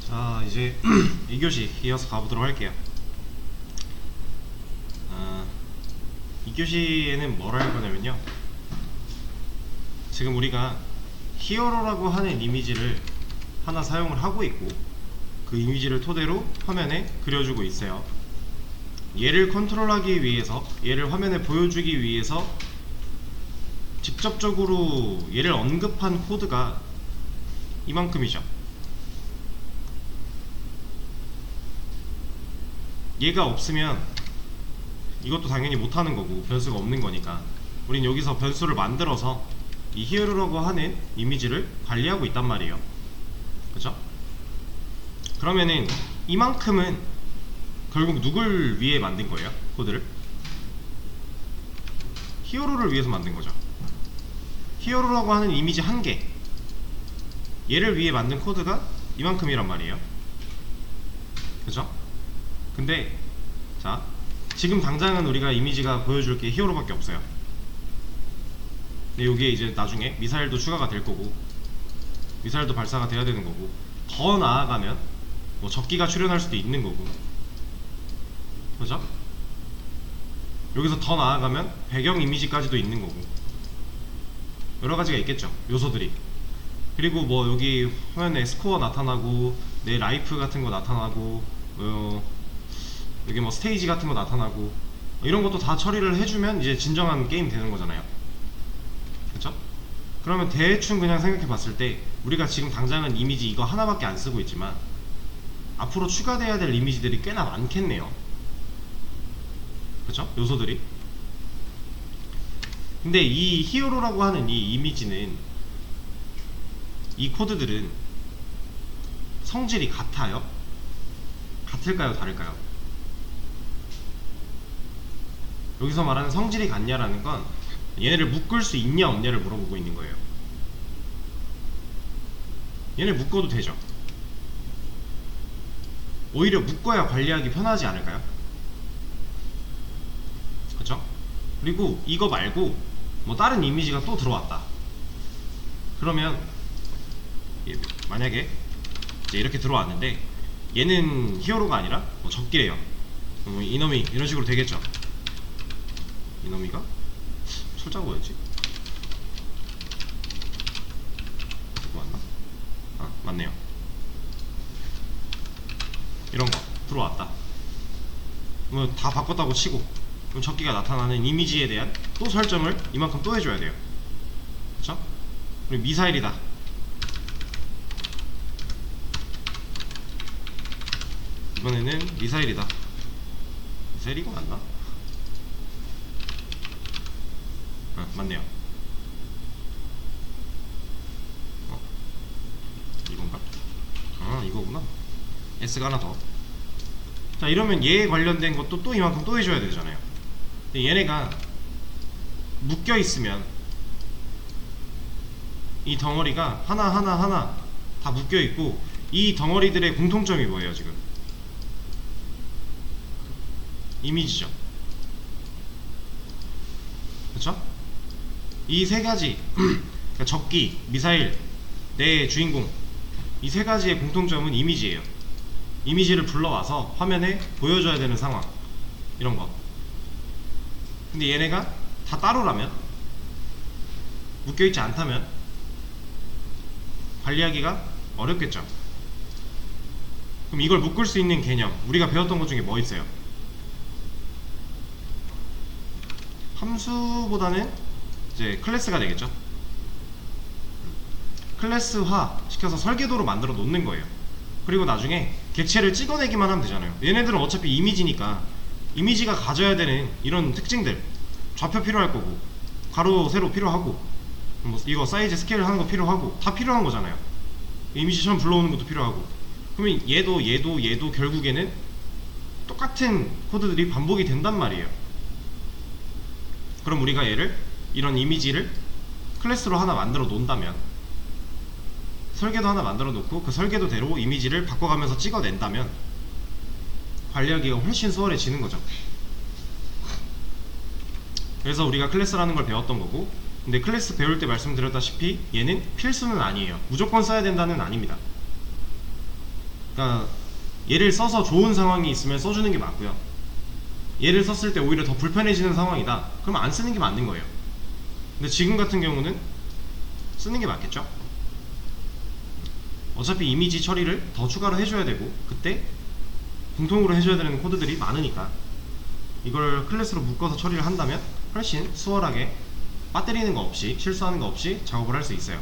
자, 이제 2교시 이어서 가보도록 할게요. 2교시에는 뭘 할 거냐면요, 지금 우리가 히어로라고 하는 이미지를 하나 사용을 하고 있고, 그 이미지를 토대로 화면에 그려주고 있어요. 얘를 컨트롤하기 위해서, 얘를 화면에 보여주기 위해서 직접적으로 얘를 언급한 코드가 이만큼이죠. 얘가 없으면 이것도 당연히 못하는 거고 변수가 없는 거니까 우린 여기서 변수를 만들어서 이 히어로라고 하는 이미지를 관리하고 있단 말이에요. 그죠? 그러면은 이만큼은 결국 누굴 위해 만든 거예요? 코드를? 히어로를 위해서 만든 거죠. 히어로라고 하는 이미지 한 개, 얘를 위해 만든 코드가 이만큼이란 말이에요. 그죠? 근데 자, 지금 당장은 우리가 이미지가 보여줄 게 히어로밖에 없어요. 근데 여기에 이제 나중에 미사일도 추가가 될 거고, 미사일도 발사가 돼야 되는 거고, 더 나아가면 뭐 적기가 출현할 수도 있는 거고, 그죠? 여기서 더 나아가면 배경 이미지까지도 있는 거고, 여러 가지가 있겠죠, 요소들이. 그리고 뭐 여기 화면에 스코어 나타나고, 내 라이프 같은 거 나타나고, 여기 뭐 스테이지 같은 거 나타나고, 이런 것도 다 처리를 해주면 이제 진정한 게임 되는 거잖아요. 그쵸? 그러면 대충 그냥 생각해 봤을 때 우리가 지금 당장은 이미지 이거 하나밖에 안 쓰고 있지만 앞으로 추가돼야 될 이미지들이 꽤나 많겠네요. 그쵸? 요소들이. 근데 이 히어로라고 하는 이 이미지는, 이 코드들은 성질이 같아요? 같을까요? 다를까요? 여기서 말하는 성질이 같냐라는 건 얘네를 묶을 수 있냐 없냐를 물어보고 있는 거예요. 얘네 묶어도 되죠. 오히려 묶어야 관리하기 편하지 않을까요? 그쵸? 그리고 이거 말고 뭐 다른 이미지가 또 들어왔다. 그러면 만약에 이제 이렇게 들어왔는데 얘는 히어로가 아니라 뭐 적기래요. 이놈이 이런 식으로 되겠죠. 이놈이가? 철자가 뭐였지? 이거 맞나? 아, 맞네요. 이런 거 들어왔다. 뭐 다 바꿨다고 치고, 그럼 적기가 나타나는 이미지에 대한 또 설정을 이만큼 또 해줘야 돼요. 그쵸? 그리고 미사일이다. 이번에는 미사일이다. 미사일 이거 맞나? 맞네요. 이건가? 이거구나. S가 하나 더. 자, 이러면 얘에 관련된 것도 또 이만큼 또 해줘야 되잖아요. 근데 얘네가 묶여 있으면 이 덩어리가 하나 다 묶여 있고, 이 덩어리들의 공통점이 뭐예요? 지금 이미지죠. 그쵸? 이 세 가지 그러니까 적기, 미사일, 내 주인공, 이 세 가지의 공통점은 이미지예요. 이미지를 불러와서 화면에 보여줘야 되는 상황, 이런 거. 근데 얘네가 다 따로라면, 묶여있지 않다면 관리하기가 어렵겠죠. 그럼 이걸 묶을 수 있는 개념, 우리가 배웠던 것 중에 뭐 있어요? 함수보다는 이제 클래스가 되겠죠. 클래스화 시켜서 설계도로 만들어 놓는 거예요. 그리고 나중에 객체를 찍어내기만 하면 되잖아요. 얘네들은 어차피 이미지니까 이미지가 가져야 되는 이런 특징들, 좌표 필요할 거고, 가로 세로 필요하고, 뭐 이거 사이즈 스케일 하는 거 필요하고, 다 필요한 거잖아요. 이미지처럼 불러오는 것도 필요하고. 그러면 얘도 결국에는 똑같은 코드들이 반복이 된단 말이에요. 그럼 우리가 얘를, 이런 이미지를 클래스로 하나 만들어 놓는다면, 설계도 하나 만들어 놓고 그 설계도대로 이미지를 바꿔가면서 찍어낸다면 관리하기가 훨씬 수월해지는 거죠. 그래서 우리가 클래스라는 걸 배웠던 거고, 근데 클래스 배울 때 말씀드렸다시피 얘는 필수는 아니에요. 무조건 써야 된다는 아닙니다. 그러니까 얘를 써서 좋은 상황이 있으면 써주는 게 맞고요. 얘를 썼을 때 오히려 더 불편해지는 상황이다, 그럼 안 쓰는 게 맞는 거예요. 근데 지금 같은 경우는 쓰는 게 맞겠죠? 어차피 이미지 처리를 더 추가로 해줘야 되고 그때 공통으로 해줘야 되는 코드들이 많으니까 이걸 클래스로 묶어서 처리를 한다면 훨씬 수월하게 빠뜨리는 거 없이 실수하는 거 없이 작업을 할 수 있어요.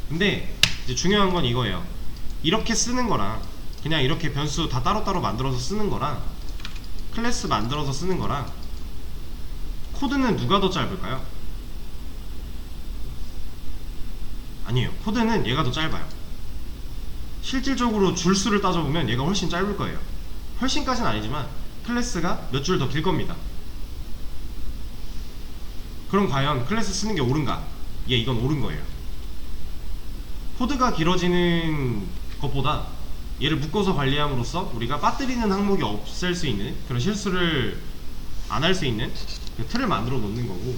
근데 이제 중요한 건 이거예요. 이렇게 쓰는 거랑 그냥 이렇게 변수 다 따로따로 만들어서 쓰는 거랑 클래스 만들어서 쓰는 거랑 코드는 누가 더 짧을까요? 아니에요. 코드는 얘가 더 짧아요. 실질적으로 줄수를 따져보면 얘가 훨씬 짧을 거예요. 훨씬까지는 아니지만 클래스가 몇 줄 더 길 겁니다. 그럼 과연 클래스 쓰는 게 옳은가? 예, 이건 옳은 거예요. 코드가 길어지는 것보다 얘를 묶어서 관리함으로써 우리가 빠뜨리는 항목이 없앨 수 있는 그런 실수를 안 할 수 있는 그 틀을 만들어 놓는 거고,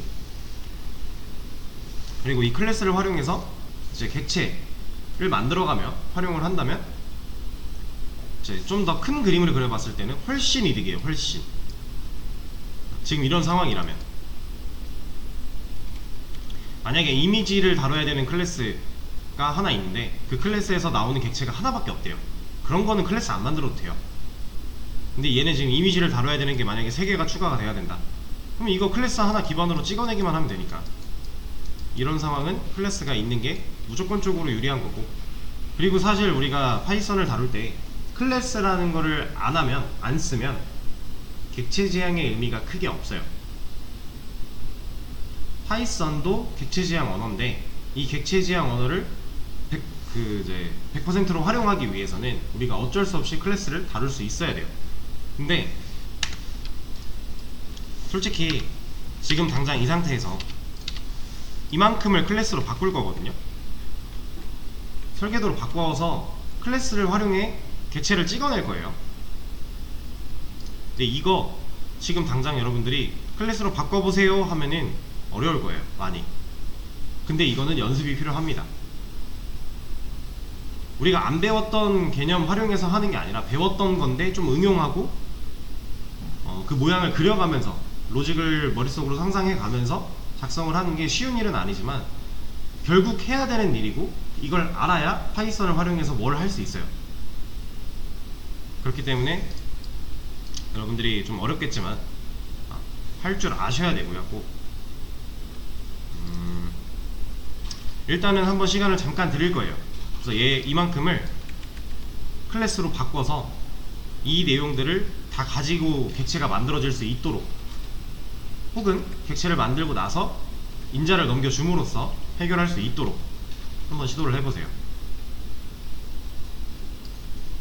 그리고 이 클래스를 활용해서 이제 객체를 만들어가며 활용을 한다면 이제 좀 더 큰 그림을 그려봤을 때는 훨씬 이득이에요. 훨씬. 지금 이런 상황이라면 만약에 이미지를 다뤄야 되는 클래스가 하나 있는데 그 클래스에서 나오는 객체가 하나밖에 없대요. 그런 거는 클래스 안 만들어도 돼요. 근데 얘는 지금 이미지를 다뤄야 되는 게 만약에 3개가 추가가 돼야 된다, 그럼 이거 클래스 하나 기반으로 찍어내기만 하면 되니까 이런 상황은 클래스가 있는 게 무조건적으로 유리한 거고, 그리고 사실 우리가 파이썬을 다룰 때 클래스라는 거를 안 하면, 안 쓰면 객체 지향의 의미가 크게 없어요. 파이썬도 객체 지향 언어인데 이 객체 지향 언어를 100%로 활용하기 위해서는 우리가 어쩔 수 없이 클래스를 다룰 수 있어야 돼요. 근데 솔직히 지금 당장 이 상태에서 이만큼을 클래스로 바꿀 거거든요. 설계도로 바꿔서 클래스를 활용해 객체를 찍어낼 거예요. 근데 이거 지금 당장 여러분들이 클래스로 바꿔보세요 하면은 어려울 거예요, 많이. 근데 이거는 연습이 필요합니다. 우리가 안 배웠던 개념 활용해서 하는 게 아니라 배웠던 건데 좀 응용하고 그 모양을 그려가면서 로직을 머릿속으로 상상해 가면서 작성을 하는 게 쉬운 일은 아니지만 결국 해야 되는 일이고, 이걸 알아야 파이썬을 활용해서 뭘 할 수 있어요. 그렇기 때문에 여러분들이 좀 어렵겠지만 할 줄 아셔야 되고요, 꼭. 일단은 한번 시간을 잠깐 드릴 거예요. 그래서 얘 이만큼을 클래스로 바꿔서 이 내용들을 다 가지고 객체가 만들어질 수 있도록, 혹은 객체를 만들고 나서 인자를 넘겨줌으로써 해결할 수 있도록 한번 시도를 해보세요.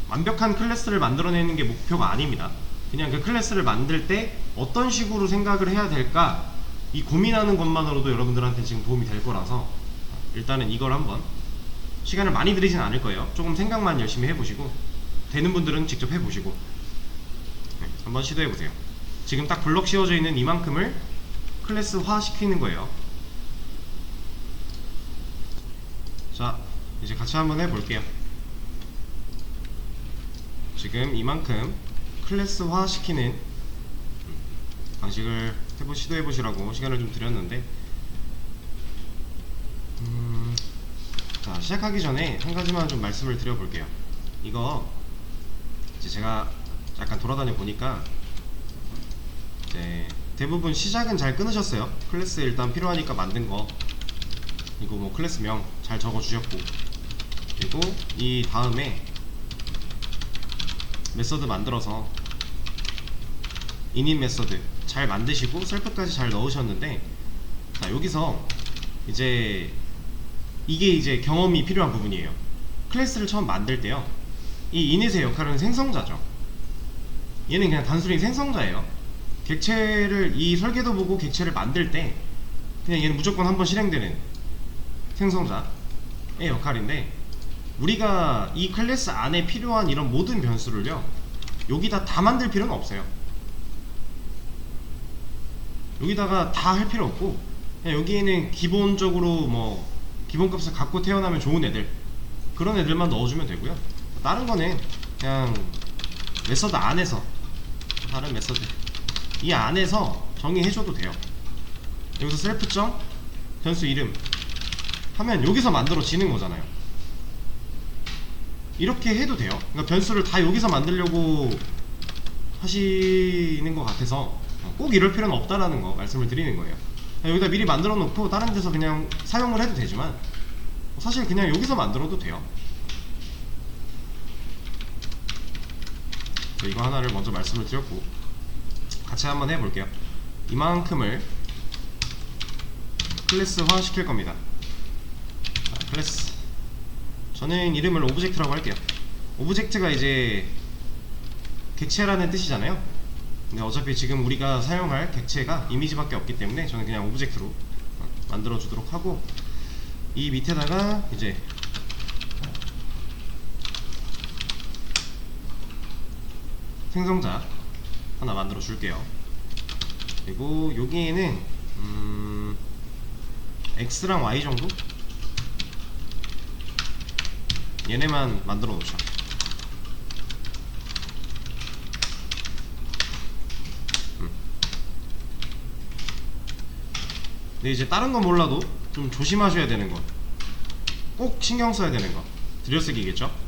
완벽한 클래스를 만들어내는 게 목표가 아닙니다. 그냥 그 클래스를 만들 때 어떤 식으로 생각을 해야 될까, 이 고민하는 것만으로도 여러분들한테 지금 도움이 될 거라서 일단은 이걸 한번, 시간을 많이 들이진 않을 거예요. 조금 생각만 열심히 해보시고 되는 분들은 직접 해보시고 한번 시도해보세요. 지금 딱 블럭 씌워져 있는 이만큼을 클래스화 시키는 거예요. 자, 이제 같이 한번 해볼게요. 지금 이만큼 클래스화 시키는 방식을 시도해보시라고 시간을 좀 드렸는데, 자, 시작하기 전에 한 가지만 좀 말씀을 드려볼게요. 이거 이제 제가 약간 돌아다녀 보니까 이제 대부분 시작은 잘 끊으셨어요. 클래스 일단 필요하니까 만든 거, 이거 뭐 클래스명 잘 적어 주셨고, 그리고 이 다음에 메서드 만들어서 init 메서드 잘 만드시고 셀프까지 잘 넣으셨는데, 자, 여기서 이제 이게 이제 경험이 필요한 부분이에요. 클래스를 처음 만들 때요, 이 init의 역할은 생성자죠. 얘는 그냥 단순히 생성자예요. 객체를, 이 설계도 보고 객체를 만들 때 그냥 얘는 무조건 한번 실행되는 생성자의 역할인데, 우리가 이 클래스 안에 필요한 이런 모든 변수를요 여기다 다 만들 필요는 없어요. 여기다가 다 할 필요 없고, 그냥 여기에는 기본적으로 뭐 기본값을 갖고 태어나면 좋은 애들, 그런 애들만 넣어주면 되고요. 다른 거는 그냥 메서드 안에서, 다른 메서드 이 안에서 정의해줘도 돼요. 여기서 셀프점 변수 이름 하면 여기서 만들어지는 거잖아요. 이렇게 해도 돼요. 그러니까 변수를 다 여기서 만들려고 하시는 것 같아서 꼭 이럴 필요는 없다라는 거 말씀을 드리는 거예요. 여기다 미리 만들어 놓고 다른 데서 그냥 사용을 해도 되지만 사실 그냥 여기서 만들어도 돼요. 이거 하나를 먼저 말씀을 드렸고 같이 한번 해볼게요. 이만큼을 클래스화 시킬 겁니다. 자, 클래스 저는 이름을 오브젝트라고 할게요. 오브젝트가 이제 객체라는 뜻이잖아요. 근데 어차피 지금 우리가 사용할 객체가 이미지밖에 없기 때문에 저는 그냥 오브젝트로 만들어 주도록 하고, 이 밑에다가 이제 생성자 하나 만들어 줄게요. 그리고 여기에는 X랑 Y 정도? 얘네만 만들어 놓자. 근데 이제 다른 건 몰라도 좀 조심하셔야 되는 거, 꼭 신경 써야 되는 거 들여쓰기겠죠?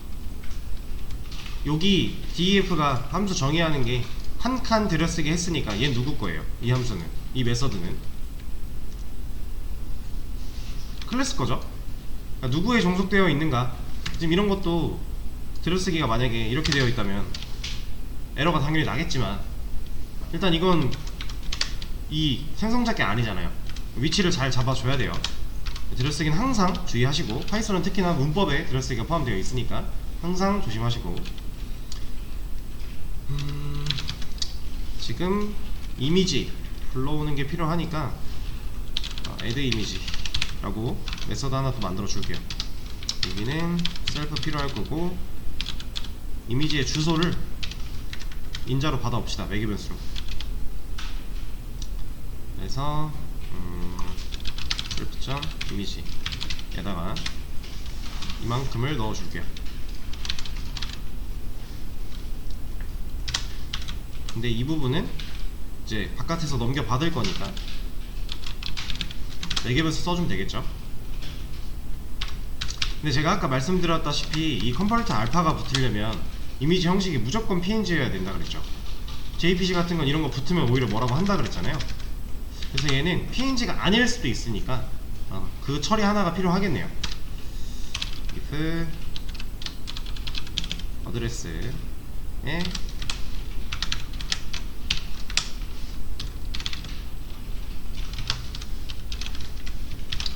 여기 def가 함수 정의하는 게 한 칸 들여쓰기 했으니까 얘 누구 거예요? 이 함수는, 이 메서드는 클래스 거죠? 그러니까 누구에 종속되어 있는가, 지금 이런 것도 들여쓰기가 만약에 이렇게 되어 있다면 에러가 당연히 나겠지만 일단 이건 이 생성자 게 아니잖아요. 위치를 잘 잡아줘야 돼요. 들여쓰기는 항상 주의하시고, 파이썬은 특히나 문법에 들여쓰기가 포함되어 있으니까 항상 조심하시고, 지금 이미지 불러오는 게 필요하니까 add 이미지 라고 메서드 하나 더 만들어 줄게요. 여기는 셀프 필요할 거고, 이미지의 주소를 인자로 받아봅시다. 매개 변수로. 그래서 셀프점 이미지에다가 이만큼을 넣어줄게요. 근데 이 부분은 이제 바깥에서 넘겨받을 거니까 매개 변수 써주면 되겠죠. 근데 제가 아까 말씀드렸다시피 이 컴포넌트 알파가 붙으려면 이미지 형식이 무조건 PNG여야 된다 그랬죠. JPG 같은 건 이런 거 붙으면 오히려 뭐라고 한다 그랬잖아요. 그래서 얘는 PNG가 아닐 수도 있으니까 그 처리 하나가 필요하겠네요. if 어드레스에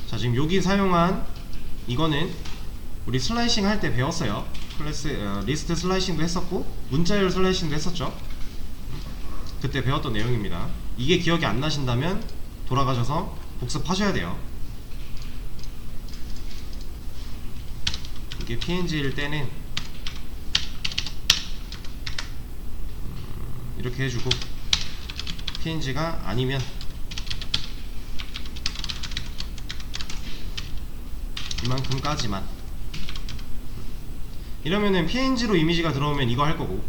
자, 지금 여기 사용한 이거는 우리 슬라이싱 할 때 배웠어요. 클래스 리스트 슬라이싱도 했었고 문자열 슬라이싱도 했었죠. 그때 배웠던 내용입니다. 이게 기억이 안 나신다면 돌아가셔서 복습하셔야 돼요. 이게 PNG일 때는 이렇게 해주고, PNG가 아니면 이만큼까지만. 이러면은 PNG로 이미지가 들어오면 이거 할 거고,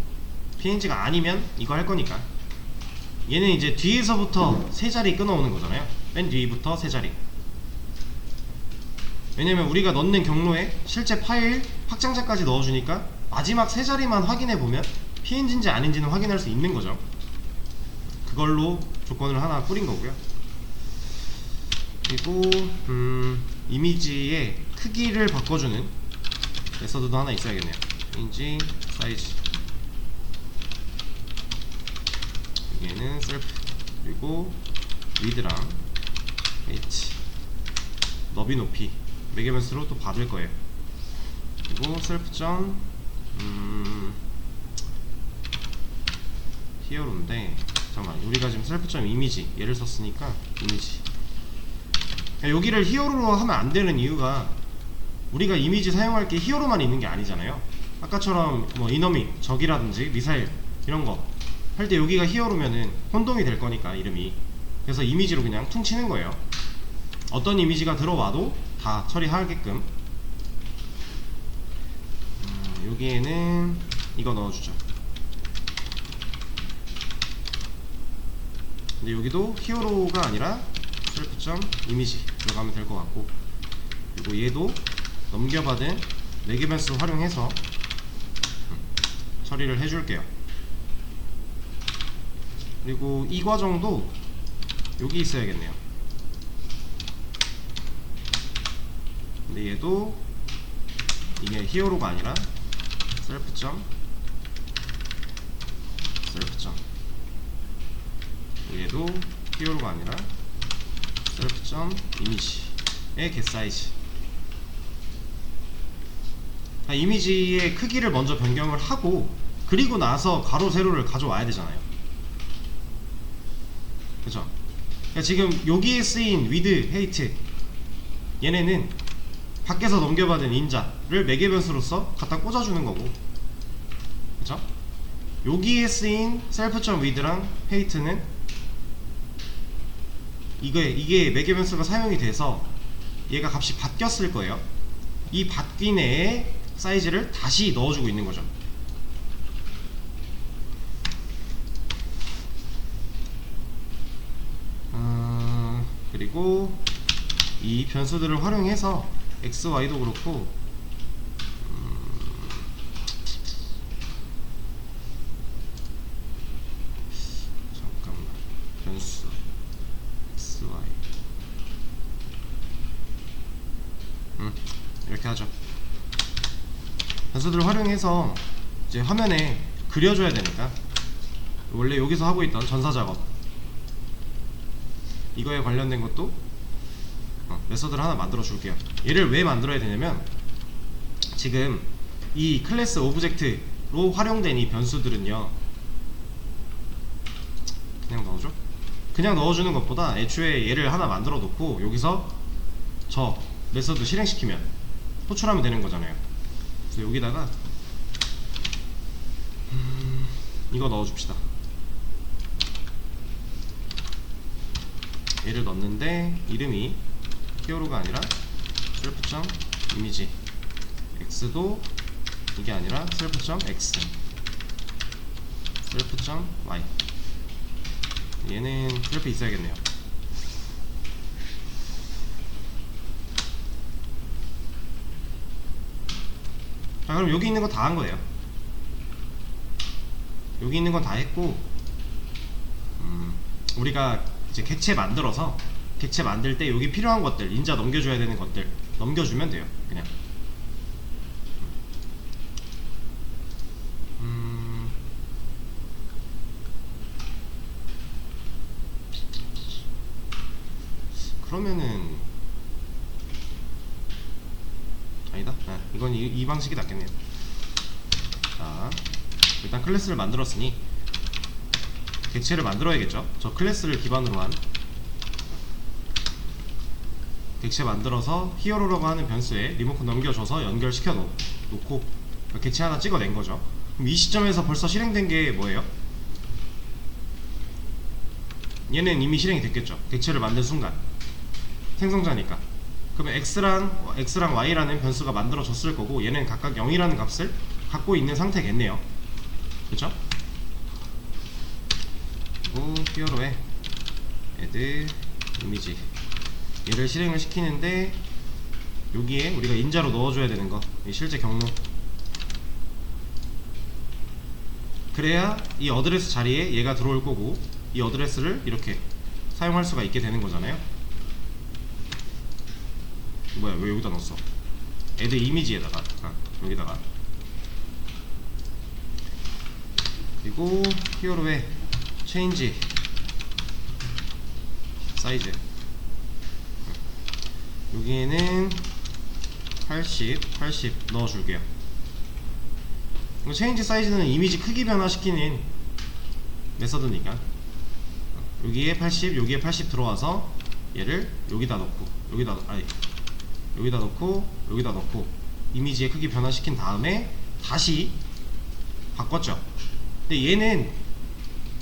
PNG가 아니면 이거 할 거니까. 얘는 이제 뒤에서부터 세 자리 끊어오는 거잖아요. 맨 뒤부터 세 자리. 왜냐면 우리가 넣는 경로에 실제 파일 확장자까지 넣어주니까 마지막 세 자리만 확인해보면 PNG인지 아닌지는 확인할 수 있는 거죠. 그걸로 조건을 하나 뿌린 거고요. 그리고 이미지의 크기를 바꿔주는 메서드도 하나 있어야겠네요. 이미지 사이즈, 여기에는 셀프, 그리고 위드랑 h 너비 높이 매개 변수로 또 받을 거예요. 그리고 셀프점 히어로인데, 잠깐만, 우리가 지금 셀프점 이미지 얘를 썼으니까 이미지, 여기를 히어로로 하면 안 되는 이유가 우리가 이미지 사용할 게 히어로만 있는 게 아니잖아요. 아까처럼 뭐 이너미, 적이라든지 미사일 이런 거 할 때 여기가 히어로면은 혼동이 될 거니까 이름이. 그래서 이미지로 그냥 퉁 치는 거예요. 어떤 이미지가 들어와도 다 처리하게끔. 여기에는 이거 넣어주죠. 근데 여기도 히어로가 아니라 셀프.이미지 들어가면 될 것 같고, 그리고 얘도 넘겨받은 레게 변수 활용해서 처리를 해줄게요. 그리고 이 과정도 여기 있어야겠네요. 근데 얘도 이게 히어로가 아니라 셀프.셀프. 얘도 히어로가 아니라 셀프.이미지의 getSize. 이미지의 크기를 먼저 변경을 하고, 그리고 나서 가로 세로를 가져와야 되잖아요. 그쵸? 그러니까 지금 여기에 쓰인 with, height, 얘네는 밖에서 넘겨받은 인자를 매개 변수로서 갖다 꽂아주는 거고, 그쵸? 여기에 쓰인 self.with랑 height는 이게 매개 변수가 사용이 돼서 얘가 값이 바뀌었을 거예요. 이 바뀐 애의 사이즈를 다시 넣어주고 있는 거죠. 그리고 이 변수들을 활용해서 x, y도 그렇고, 잠깐만, 변수 x, y 이렇게 하죠. 변수들을 활용해서 이제 화면에 그려줘야 되니까, 원래 여기서 하고 있던 전사작업 이거에 관련된 것도 메서드를 하나 만들어 줄게요. 얘를 왜 만들어야 되냐면, 지금 이 클래스 오브젝트로 활용된 이 변수들은요, 그냥 넣어줘? 그냥 넣어주는 것보다 애초에 얘를 하나 만들어 놓고 여기서 저 메서드 실행시키면 호출하면 되는 거잖아요. 그래서 여기다가 이거 넣어줍시다. 얘를 넣는데 이름이 히어로가 아니라 self.image, x도 이게 아니라 self.x, self.y. 얘는 이렇게 있어야겠네요. 자, 그럼 여기 있는 거 다 한 거예요. 여기 있는 건 다 했고, 우리가 이제 객체 만들어서, 객체 만들 때 여기 필요한 것들, 인자 넘겨줘야 되는 것들 넘겨주면 돼요. 그냥 그러면은 아니다. 이건 이 방식이 낫겠네요. 자, 일단 클래스를 만들었으니 객체를 만들어야겠죠. 저 클래스를 기반으로 한 객체 만들어서 히어로라고 하는 변수에 리모컨 넘겨줘서 연결시켜 놓고 객체 하나 찍어낸 거죠. 그럼 이 시점에서 벌써 실행된 게 뭐예요? 얘는 이미 실행이 됐겠죠. 객체를 만든 순간 생성자니까. 그러면 x랑 y라는 변수가 만들어졌을 거고, 얘는 각각 0이라는 값을 갖고 있는 상태겠네요. 그쵸? 그리고 히어로에 add 이미지, 얘를 실행을 시키는데 여기에 우리가 인자로 넣어줘야 되는 거, 이 실제 경로. 그래야 이 어드레스 자리에 얘가 들어올 거고, 이 어드레스를 이렇게 사용할 수가 있게 되는 거잖아요. 뭐야, 왜 여기다 넣었어? add 이미지에다가 여기다가. 그리고 히어로에 change 사이즈, 여기에는 80 넣어줄게요. change 사이즈는 이미지 크기 변화시키는 메서드니까, 여기에 80, 여기에 80 들어와서 얘를 여기다 넣고, 여기다 넣고 이미지의 크기 변화시킨 다음에 다시 바꿨죠. 근데 얘는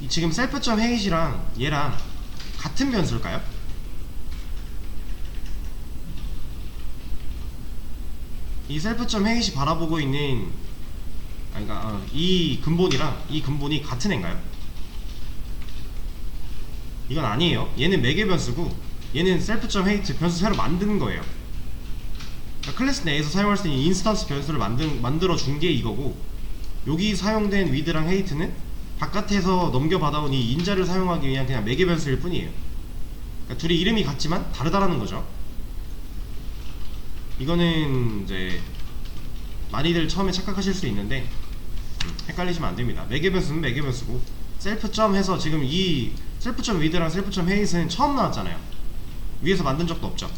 지금 self.height이랑 얘랑 같은 변수일까요? 이 self.height이 바라보고 있는 아니 그러니까 이 근본이랑 이 근본이 같은 애인가요? 이건 아니에요. 얘는 매개 변수고 얘는 셀프.height 변수 새로 만드는 거예요. 그러니까 클래스 내에서 사용할 수 있는 인스턴스 변수를 만들어 준 게 이거고, 여기 사용된 with랑 height는 바깥에서 넘겨받아온 이 인자를 사용하기 위한 그냥 매개 변수일 뿐이에요. 그러니까 둘이 이름이 같지만 다르다라는 거죠. 이거는 이제 많이들 처음에 착각하실 수 있는데 헷갈리시면 안 됩니다. 매개 변수는 매개 변수고, 셀프.점 해서 지금 이 셀프.with랑 셀프.height은 처음 나왔잖아요. 위에서 만든 적도 없죠.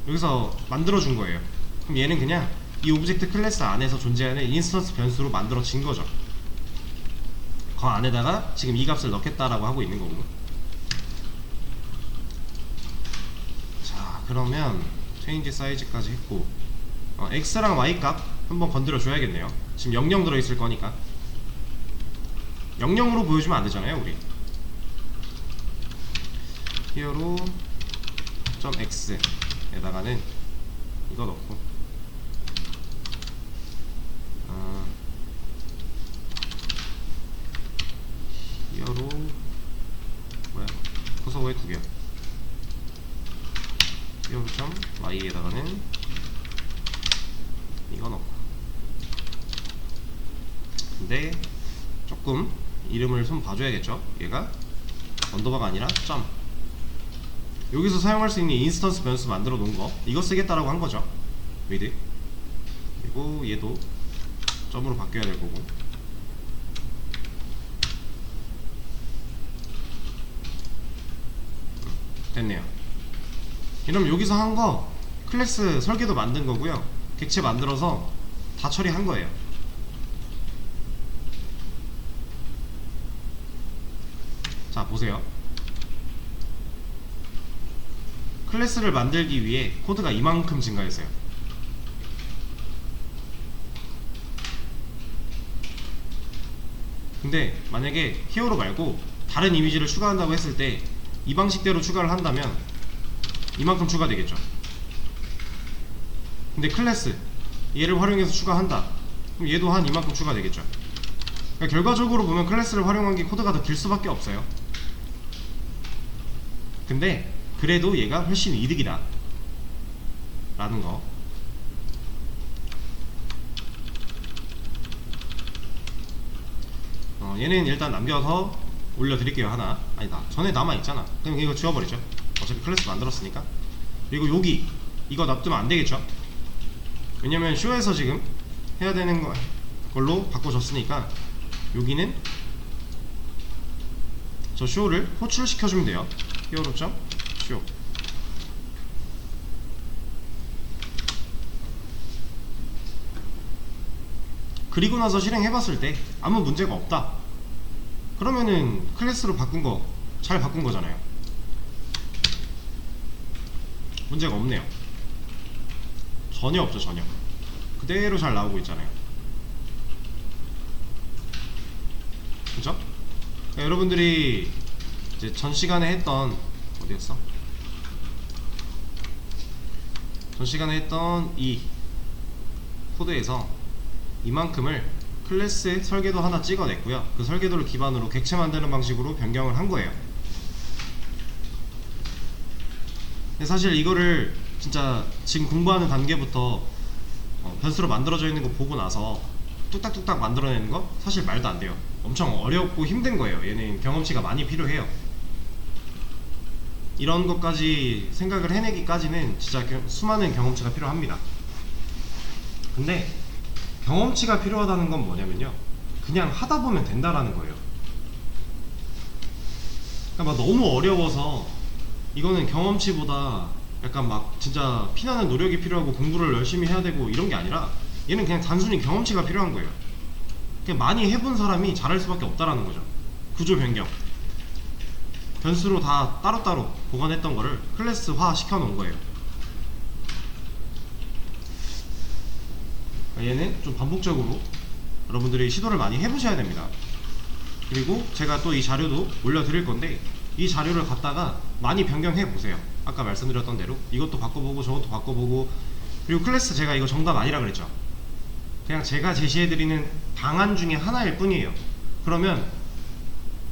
여기서 만들어준 거예요. 그럼 얘는 그냥 이 오브젝트 클래스 안에서 존재하는 인스턴스 변수로 만들어진 거죠. 그 안에다가 지금 이 값을 넣겠다라고 하고 있는 거고. 자, 그러면 체인지 사이즈까지 했고, x랑 y 값 한번 건드려 줘야겠네요. 지금 00 들어있을 거니까 00으로 보여주면 안 되잖아요, 우리. 히어로 .x 에다가는 이거 넣고, 히어로 뭐야, 커서왜 두 개야? 히어로 .y에다가는 이거 넣고. 근데 조금 이름을 좀 봐줘야겠죠. 얘가 언더바가 아니라 점. 여기서 사용할 수 있는 인스턴스 변수 만들어 놓은 거, 이거 쓰겠다라고 한 거죠. with. 그리고 얘도 점으로 바뀌어야 될 거고. 됐네요. 이러면 여기서 한 거 클래스 설계도 만든 거고요, 객체 만들어서 다 처리한 거예요. 자, 보세요. 클래스를 만들기 위해 코드가 이만큼 증가했어요. 근데 만약에 히어로 말고 다른 이미지를 추가한다고 했을 때 이 방식대로 추가를 한다면 이만큼 추가되겠죠. 근데 클래스 얘를 활용해서 추가한다, 그럼 얘도 한 이만큼 추가되겠죠. 그러니까 결과적으로 보면 클래스를 활용한 게 코드가 더 길 수밖에 없어요. 근데 그래도 얘가 훨씬 이득이다 라는 거. 얘는 일단 남겨서 올려드릴게요. 하나, 아니다, 전에 남아있잖아. 그럼 이거 지워버리죠. 어차피 클래스 만들었으니까. 그리고 여기 이거 놔두면 안되겠죠. 왜냐면 쇼에서 지금 해야 되는 걸로 바꿔줬으니까 여기는 저 쇼를 호출시켜주면 돼요. 히어로.쇼. 그리고 나서 실행해봤을 때 아무 문제가 없다, 그러면은 클래스로 바꾼 거 잘 바꾼 거잖아요. 문제가 없네요. 전혀 없죠. 전혀 그대로 잘 나오고 있잖아요. 그죠? 그러니까 여러분들이 이제 전 시간에 했던, 어디였어? 전 시간에 했던 이 코드에서 이만큼을 클래스 설계도 하나 찍어냈고요. 그 설계도를 기반으로 객체 만드는 방식으로 변경을 한 거예요. 근데 사실 이거를 진짜 지금 공부하는 단계부터 변수로 만들어져 있는 거 보고 나서 뚝딱뚝딱 만들어내는 거 사실 말도 안 돼요. 엄청 어렵고 힘든 거예요. 얘는 경험치가 많이 필요해요. 이런 것까지 생각을 해내기까지는 진짜 수많은 경험치가 필요합니다. 근데 경험치가 필요하다는 건 뭐냐면요, 그냥 하다 보면 된다라는 거예요. 그러니까 막 너무 어려워서 이거는 경험치보다 약간 막 진짜 피나는 노력이 필요하고 공부를 열심히 해야 되고 이런 게 아니라, 얘는 그냥 단순히 경험치가 필요한 거예요. 그냥 많이 해본 사람이 잘할 수밖에 없다라는 거죠. 구조 변경, 변수로 다 따로따로 보관했던 거를 클래스화 시켜 놓은 거예요. 얘는 좀 반복적으로 여러분들이 시도를 많이 해보셔야 됩니다. 그리고 제가 또 이 자료도 올려드릴 건데, 이 자료를 갖다가 많이 변경해 보세요. 아까 말씀드렸던 대로 이것도 바꿔보고 저것도 바꿔보고. 그리고 클래스 제가 이거 정답 아니라 그랬죠. 그냥 제가 제시해드리는 방안 중에 하나일 뿐이에요. 그러면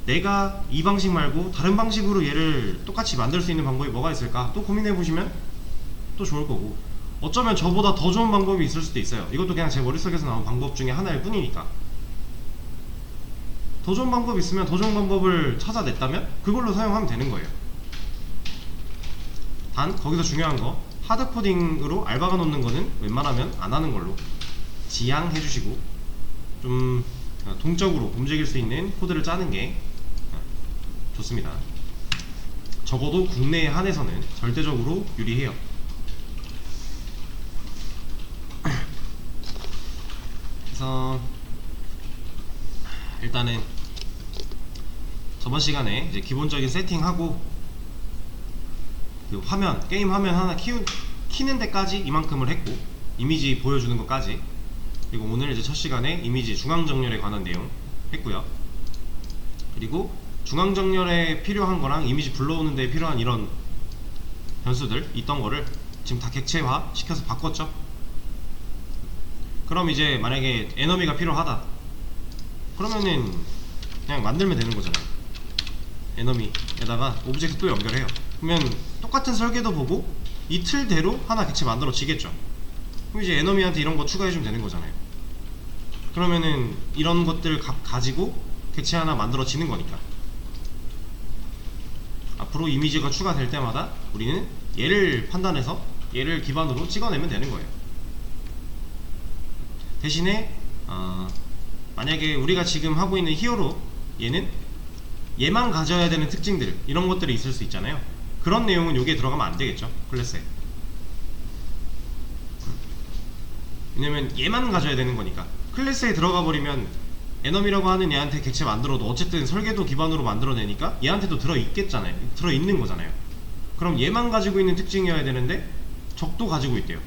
내가 이 방식 말고 다른 방식으로 얘를 똑같이 만들 수 있는 방법이 뭐가 있을까? 또 고민해 보시면 또 좋을 거고, 어쩌면 저보다 더 좋은 방법이 있을 수도 있어요. 이것도 그냥 제 머릿속에서 나온 방법 중에 하나일 뿐이니까. 더 좋은 방법이 있으면 더 좋은 방법을 찾아냈다면 그걸로 사용하면 되는 거예요. 단 거기서 중요한 거, 하드코딩으로 알바가 놓는 거는 웬만하면 안 하는 걸로 지양해 주시고, 좀 동적으로 움직일 수 있는 코드를 짜는 게 좋습니다. 적어도 국내에 한해서는 절대적으로 유리해요. 그래서 일단은 저번 시간에 이제 기본적인 세팅하고 그 화면, 게임 화면 하나 키는 데까지 이만큼을 했고, 이미지 보여주는 것까지, 그리고 오늘 이제 첫 시간에 이미지 중앙정렬에 관한 내용 했고요. 그리고 중앙정렬에 필요한 거랑 이미지 불러오는 데 필요한 이런 변수들 있던 거를 지금 다 객체화 시켜서 바꿨죠. 그럼 이제 만약에 에너미가 필요하다 그러면은 그냥 만들면 되는 거잖아요. 에너미에다가 오브젝트 또 연결해요. 그러면 똑같은 설계도 보고 이 틀대로 하나 객체 만들어지겠죠. 그럼 이제 에너미한테 이런 거 추가해주면 되는 거잖아요. 그러면은 이런 것들 가지고 객체 하나 만들어지는 거니까, 앞으로 이미지가 추가될 때마다 우리는 얘를 판단해서 얘를 기반으로 찍어내면 되는 거예요. 대신에 만약에 우리가 지금 하고 있는 히어로, 얘는 얘만 가져야 되는 특징들, 이런 것들이 있을 수 있잖아요. 그런 내용은 여기에 들어가면 안 되겠죠, 클래스에. 왜냐면 얘만 가져야 되는 거니까. 클래스에 들어가 버리면 에너미라고 하는 얘한테 객체 만들어도 어쨌든 설계도 기반으로 만들어내니까 얘한테도 들어있겠잖아요. 들어있는 거잖아요. 그럼 얘만 가지고 있는 특징이어야 되는데 적도 가지고 있대요.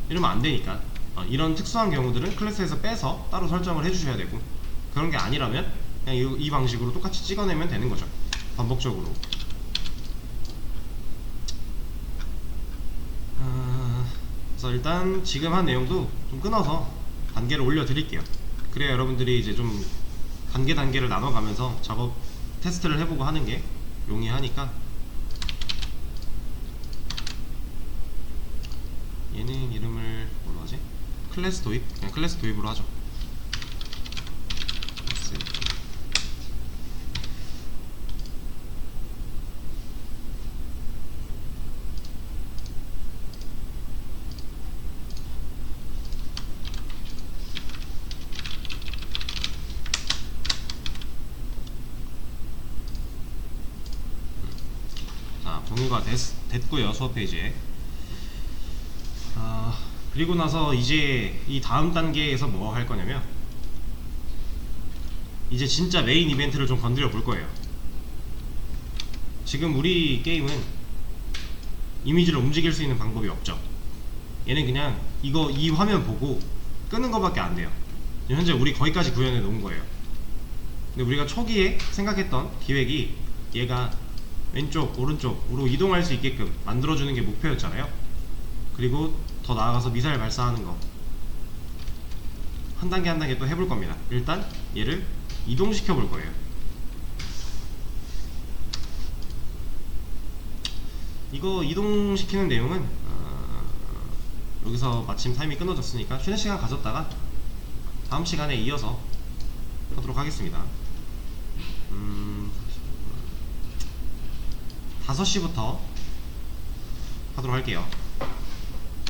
이러면 안 되니까 이런 특수한 경우들은 클래스에서 빼서 따로 설정을 해주셔야 되고, 그런 게 아니라면 그냥 이 방식으로 똑같이 찍어내면 되는 거죠, 반복적으로. 그래서 일단 지금 한 내용도 좀 끊어서 단계를 올려 드릴게요. 그래야 여러분들이 이제 좀 단계를 나눠가면서 작업 테스트를 해보고 하는 게 용이하니까. 얘는 이름을 뭘로 하지? 클래스 도입? 그냥 클래스 도입으로 하죠. 자, 공유가 됐고요, 수업 페이지에. 그리고 나서 이제 이 다음 단계에서 뭐 할 거냐면, 이제 진짜 메인 이벤트를 좀 건드려 볼 거예요. 지금 우리 게임은 이미지를 움직일 수 있는 방법이 없죠. 얘는 그냥 이 화면 보고 끄는 거밖에 안 돼요. 현재 우리 거기까지 구현해 놓은 거예요. 근데 우리가 초기에 생각했던 기획이 얘가 왼쪽 오른쪽으로 이동할 수 있게끔 만들어주는 게 목표였잖아요. 그리고 더 나아가서 미사일 발사하는 거 한 단계 한 단계 또 해볼 겁니다. 일단 얘를 이동시켜 볼 거예요. 이거 이동시키는 내용은 여기서 마침 타임이 끊어졌으니까 쉬는 시간 가졌다가 다음 시간에 이어서 하도록 하겠습니다. 5시부터 하도록 할게요.